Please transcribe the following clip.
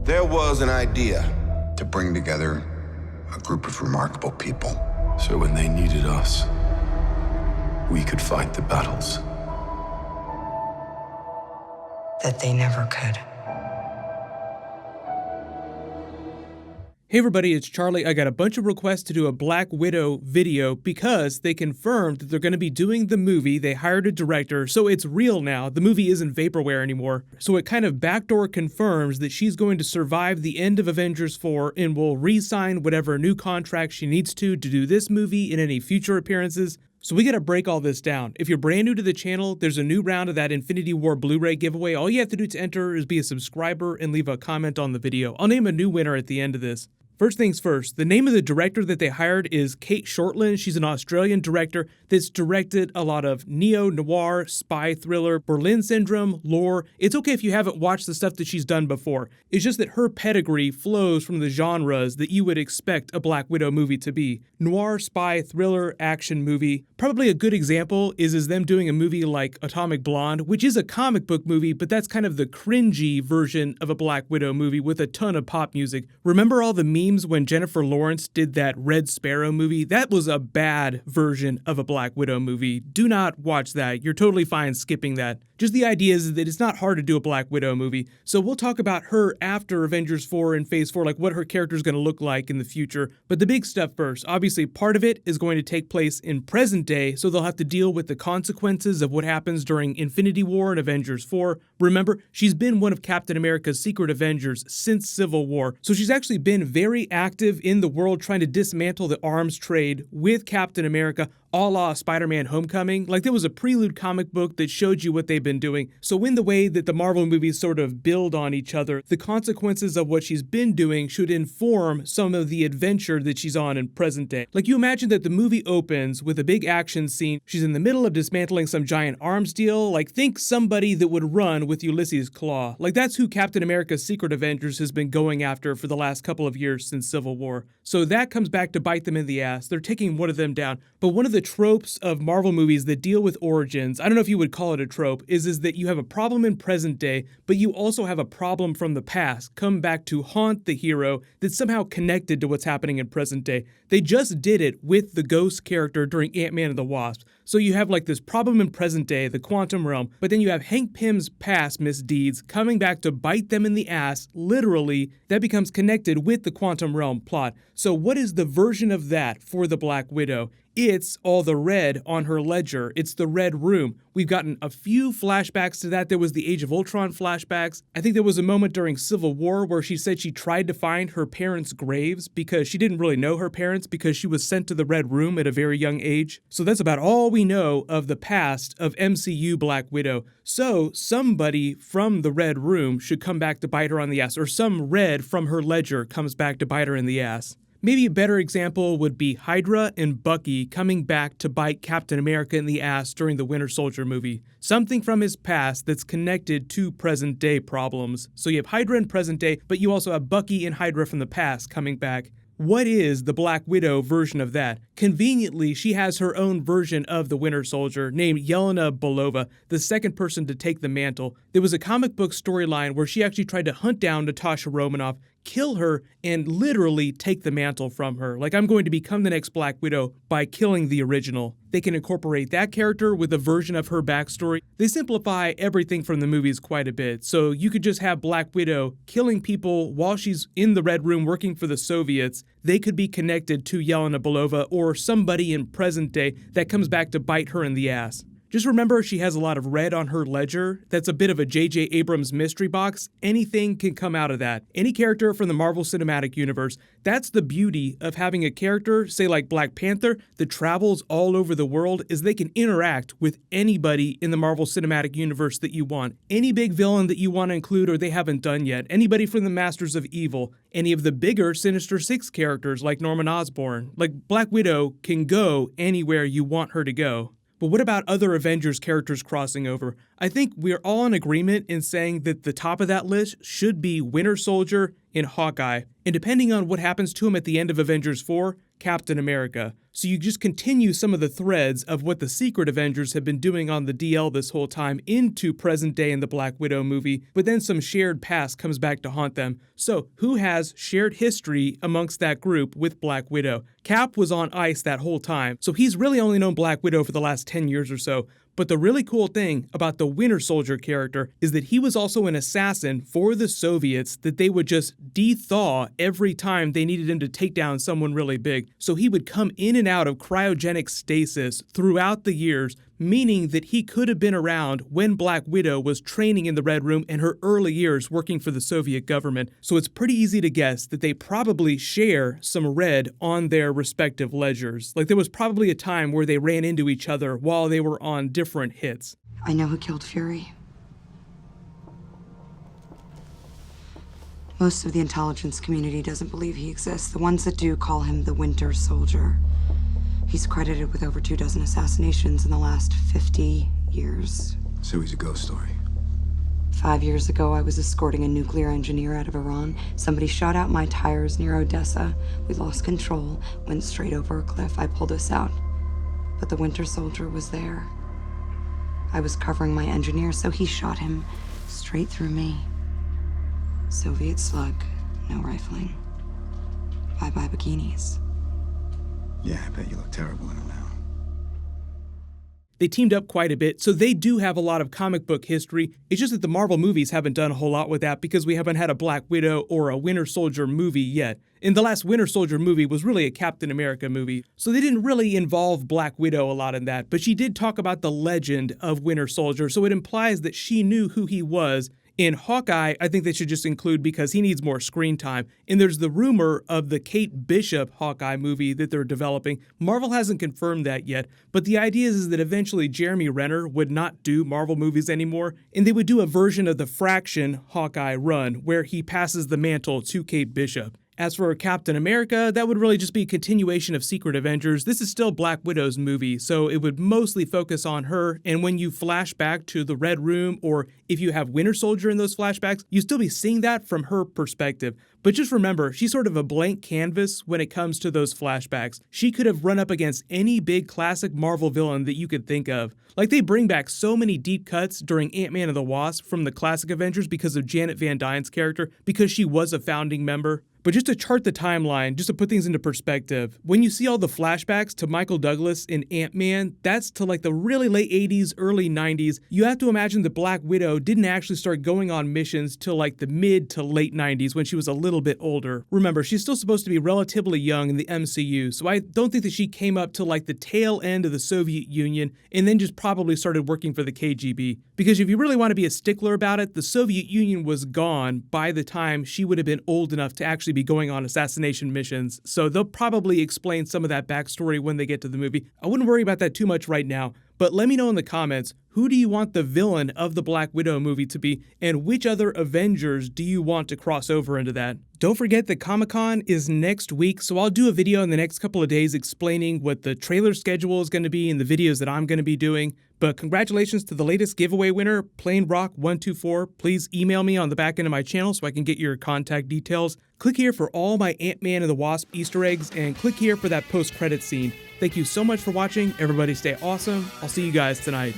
There was an idea to bring together a group of remarkable people. So when they needed us, we could fight the battles that they never could. Hey everybody, it's Charlie. I got a bunch of requests to do a Black Widow video because they confirmed that they're going to be doing the movie. They hired a director, so it's real now. The movie isn't vaporware anymore. So it kind of backdoor confirms that she's going to survive the end of Avengers 4 and will re-sign whatever new contract she needs to do this movie and any future appearances. So we gotta break all this down. If you're brand new to the channel, there's a new round of that Infinity War Blu-ray giveaway. All you have to do to enter is be a subscriber and leave a comment on the video. I'll name a new winner at the end of this. First things first, the name of the director that they hired is Kate Shortland. She's an Australian director that's directed a lot of neo-noir, spy thriller, Berlin Syndrome, lore. It's okay if you haven't watched the stuff that she's done before. It's just that her pedigree flows from the genres that you would expect a Black Widow movie to be. Noir, spy, thriller, action movie. Probably a good example is them doing a movie like Atomic Blonde, which is a comic book movie, but that's kind of the cringy version of a Black Widow movie with a ton of pop music. Remember all the memes when Jennifer Lawrence did that Red Sparrow movie? That was a bad version of a Black Widow movie. Do not watch that. You're totally fine skipping that. Just the idea is that it's not hard to do a Black Widow movie. So we'll talk about her after Avengers 4 and Phase 4, like what her character is going to look like in the future. But the big stuff first. Obviously, part of it is going to take place in present day, so they'll have to deal with the consequences of what happens during Infinity War and Avengers 4. Remember, she's been one of Captain America's secret Avengers since Civil War, so she's actually been very active in the world trying to dismantle the arms trade with Captain America, a la Spider-Man Homecoming. Like, there was a prelude comic book that showed you what they've been doing. So in the way that the Marvel movies sort of build on each other, the consequences of what she's been doing should inform some of the adventure that she's on in present day. Like, you imagine that the movie opens with a big action scene. She's in the middle of dismantling some giant arms deal. Like, think somebody that would run with Ulysses Claw. Like, that's who Captain America's secret Avengers has been going after for the last couple of years since Civil War. So that comes back to bite them in the ass. They're taking one of them down. But one of the tropes of Marvel movies that deal with origins, I don't know if you would call it a trope, is that you have a problem in present day, but you also have a problem from the past come back to haunt the hero that's somehow connected to what's happening in present day. They just did it with the Ghost character during Ant-Man and the Wasp. So you have like this problem in present day, the quantum realm, but then you have Hank Pym's past misdeeds coming back to bite them in the ass, literally. That becomes connected with the quantum realm plot. So what is the version of that for the Black Widow? It's all the red on her ledger. It's the Red Room. We've gotten a few flashbacks to that. There was the Age of Ultron flashbacks. I think there was a moment during Civil War where she said she tried to find her parents' graves because she didn't really know her parents because she was sent to the Red Room at a very young age. So that's about all we know of the past of MCU Black Widow. So somebody from the Red Room should come back to bite her on the ass, or some red from her ledger comes back to bite her in the ass. Maybe a better example would be Hydra and Bucky coming back to bite Captain America in the ass during the Winter Soldier movie. Something from his past that's connected to present day problems. So you have Hydra in present day, but you also have Bucky and Hydra from the past coming back. What is the Black Widow version of that? Conveniently, she has her own version of the Winter Soldier named Yelena Belova, the second person to take the mantle. There was a comic book storyline where she actually tried to hunt down Natasha Romanoff, kill her, and literally take the mantle from her. Like, I'm going to become the next Black Widow by killing the original. They can incorporate that character with a version of her backstory. They simplify everything from the movies quite a bit. So you could just have Black Widow killing people while she's in the Red Room working for the Soviets. They could be connected to Yelena Belova or somebody in present day that comes back to bite her in the ass. Just remember, she has a lot of red on her ledger. That's a bit of a J.J. Abrams mystery box. Anything can come out of that. Any character from the Marvel Cinematic Universe. That's the beauty of having a character, say like Black Panther, that travels all over the world, is they can interact with anybody in the Marvel Cinematic Universe that you want. Any big villain that you want to include or they haven't done yet. Anybody from the Masters of Evil. Any of the bigger Sinister Six characters like Norman Osborn. Like, Black Widow can go anywhere you want her to go. But what about other Avengers characters crossing over? I think we're all in agreement in saying that the top of that list should be Winter Soldier and Hawkeye. And depending on what happens to him at the end of Avengers 4, Captain America. So you just continue some of the threads of what the Secret Avengers have been doing on the DL this whole time into present day in the Black Widow movie, but then some shared past comes back to haunt them. So who has shared history amongst that group with Black Widow? Cap was on ice that whole time, so he's really only known Black Widow for the last 10 years or so. But the really cool thing about the Winter Soldier character is that he was also an assassin for the Soviets that they would just de-thaw every time they needed him to take down someone really big. So he would come in and out of cryogenic stasis throughout the years, meaning that he could have been around when Black Widow was training in the Red Room in her early years working for the Soviet government. So it's pretty easy to guess that they probably share some red on their respective ledgers. Like there was probably a time where they ran into each other while they were on different hits. I know who killed Fury. Most of the intelligence community doesn't believe he exists. The ones that do call him the Winter Soldier. He's credited with over 24 assassinations in the last 50 years. So he's a ghost story. 5 years ago, I was escorting a nuclear engineer out of Iran. Somebody shot out my tires near Odessa. We lost control, went straight over a cliff. I pulled us out. But the Winter Soldier was there. I was covering my engineer, so he shot him straight through me. Soviet slug, no rifling. Bye-bye bikinis. Yeah, I bet you look terrible in them now. They teamed up quite a bit, so they do have a lot of comic book history. It's just that the Marvel movies haven't done a whole lot with that because we haven't had a Black Widow or a Winter Soldier movie yet. And the last Winter Soldier movie was really a Captain America movie, so they didn't really involve Black Widow a lot in that, but she did talk about the legend of Winter Soldier, so it implies that she knew who he was. In Hawkeye, I think they should just include because he needs more screen time. And there's the rumor of the Kate Bishop Hawkeye movie that they're developing. Marvel hasn't confirmed that yet, but the idea is that eventually Jeremy Renner would not do Marvel movies anymore, and they would do a version of the Fraction Hawkeye run where he passes the mantle to Kate Bishop. As for Captain America, that would really just be a continuation of Secret Avengers. This is still Black Widow's movie, so it would mostly focus on her, and when you flash back to the Red Room, or if you have Winter Soldier in those flashbacks, you still be seeing that from her perspective. But just remember, she's sort of a blank canvas when it comes to those flashbacks. She could have run up against any big classic Marvel villain that you could think of. Like, they bring back so many deep cuts during Ant-Man and the Wasp from the classic Avengers because of Janet Van Dyne's character, because she was a founding member. But just to chart the timeline, just to put things into perspective, when you see all the flashbacks to Michael Douglas in Ant-Man, that's to like the really late 80s, early 90s. You have to imagine that Black Widow didn't actually start going on missions till like the mid to late 90s when she was a little bit older. Remember, she's still supposed to be relatively young in the MCU, so I don't think that she came up to like the tail end of the Soviet Union and then just probably started working for the KGB. Because if you really want to be a stickler about it, the Soviet Union was gone by the time she would have been old enough to actually be going on assassination missions, so they'll probably explain some of that backstory when they get to the movie. I wouldn't worry about that too much right now, but let me know in the comments, who do you want the villain of the Black Widow movie to be, and which other Avengers do you want to cross over into that? Don't forget that Comic-Con is next week, so I'll do a video in the next couple of days explaining what the trailer schedule is going to be and the videos that I'm going to be doing. But congratulations to the latest giveaway winner, Plain Rock 124. Please email me on the back end of my channel so I can get your contact details. Click here for all my Ant-Man and the Wasp Easter eggs, and click here for that post-credit scene. Thank you so much for watching. Everybody stay awesome. I'll see you guys tonight.